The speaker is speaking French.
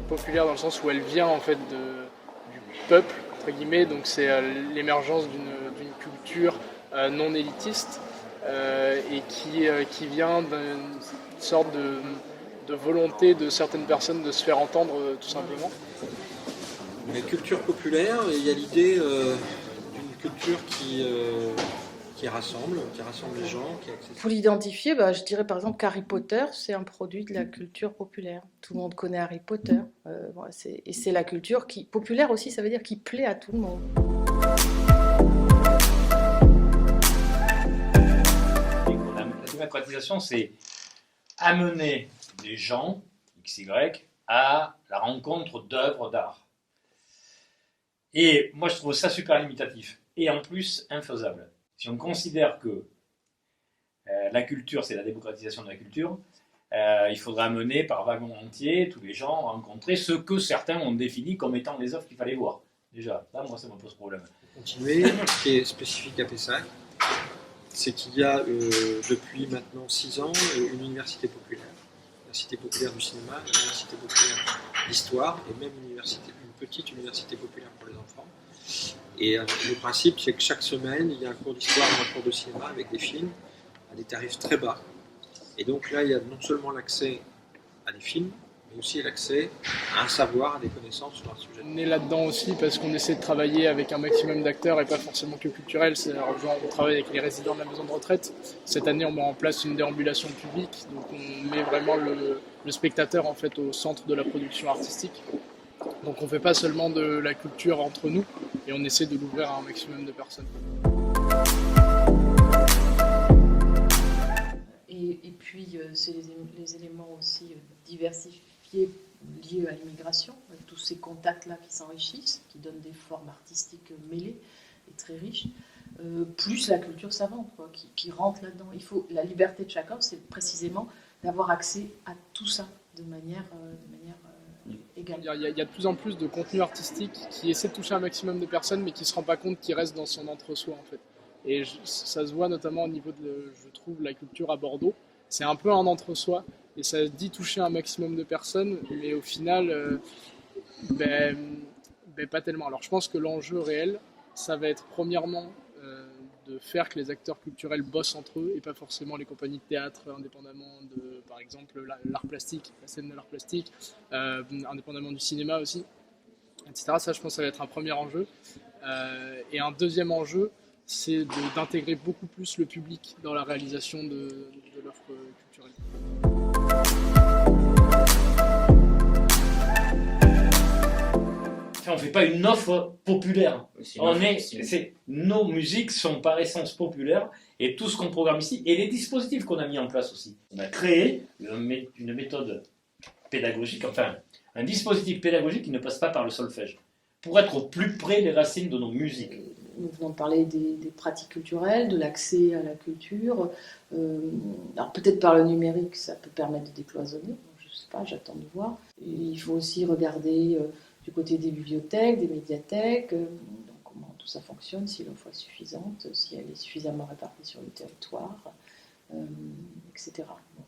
populaire dans le sens où elle vient en fait du peuple, entre guillemets, donc c'est l'émergence d'une culture non élitiste et qui vient d'une sorte de volonté de certaines personnes de se faire entendre tout simplement. La culture populaire, il y a l'idée d'une culture qui rassemble les gens, qui est accessible. Pour l'identifier, je dirais par exemple qu'Harry Potter, c'est un produit de la culture populaire. Tout le monde connaît Harry Potter. Voilà, et c'est la culture qui populaire aussi, ça veut dire qui plaît à tout le monde. La démocratisation, c'est amener des gens, XY, à la rencontre d'œuvres d'art. Et moi, je trouve ça super limitatif. Et en plus, infaisable. Si on considère que la culture, c'est la démocratisation de la culture, il faudra amener par wagon entier tous les gens à rencontrer ce que certains ont défini comme étant les œuvres qu'il fallait voir. Déjà, là, moi, ça me pose problème. Continuer, ce qui est spécifique à Pessac, c'est qu'il y a depuis maintenant 6 ans une université populaire. L'université populaire du cinéma, l'université populaire d'histoire et même une petite université populaire pour les enfants. Et le principe, c'est que chaque semaine, il y a un cours d'histoire ou un cours de cinéma avec des films à des tarifs très bas. Et donc là, il y a non seulement l'accès à des films, mais aussi l'accès à un savoir, à des connaissances sur un sujet. On est là-dedans aussi parce qu'on essaie de travailler avec un maximum d'acteurs et pas forcément que culturel. On travaille avec les résidents de la maison de retraite. Cette année, on met en place une déambulation publique, donc on met vraiment le spectateur en fait au centre de la production artistique. Donc on ne fait pas seulement de la culture entre nous, et on essaie de l'ouvrir à un maximum de personnes. Et puis, c'est les éléments aussi diversifiés liés à l'immigration, avec tous ces contacts-là qui s'enrichissent, qui donnent des formes artistiques mêlées et très riches, plus la culture savante qui rentre là-dedans. La liberté de chacun, c'est précisément d'avoir accès à tout ça de manière égale. Il y a de plus en plus de contenu artistique qui essaie de toucher un maximum de personnes, mais qui ne se rend pas compte qu'il reste dans son entre-soi en fait. Et ça se voit notamment au niveau je trouve, la culture à Bordeaux. C'est un peu un entre-soi, et ça dit toucher un maximum de personnes, mais au final, pas tellement. Alors je pense que l'enjeu réel, ça va être premièrement de faire que les acteurs culturels bossent entre eux, et pas forcément les compagnies de théâtre, indépendamment de, par exemple, l'art plastique, la scène de l'art plastique, indépendamment du cinéma aussi, etc. Ça, je pense que ça va être un premier enjeu. Et un deuxième enjeu, c'est d'intégrer beaucoup plus le public dans la réalisation de l'offre culturelle. On ne fait pas une offre populaire. Nos musiques sont par essence populaires, et tout ce qu'on programme ici, et les dispositifs qu'on a mis en place aussi. On a créé une méthode pédagogique, enfin un dispositif pédagogique qui ne passe pas par le solfège, pour être au plus près des racines de nos musiques. Nous venons de parler des pratiques culturelles, de l'accès à la culture. Alors peut-être par le numérique, ça peut permettre de décloisonner. Je ne sais pas, j'attends de voir. Et il faut aussi regarder du côté des bibliothèques, des médiathèques, donc comment tout ça fonctionne, si l'offre est suffisante, si elle est suffisamment répartie sur le territoire, etc. Bon.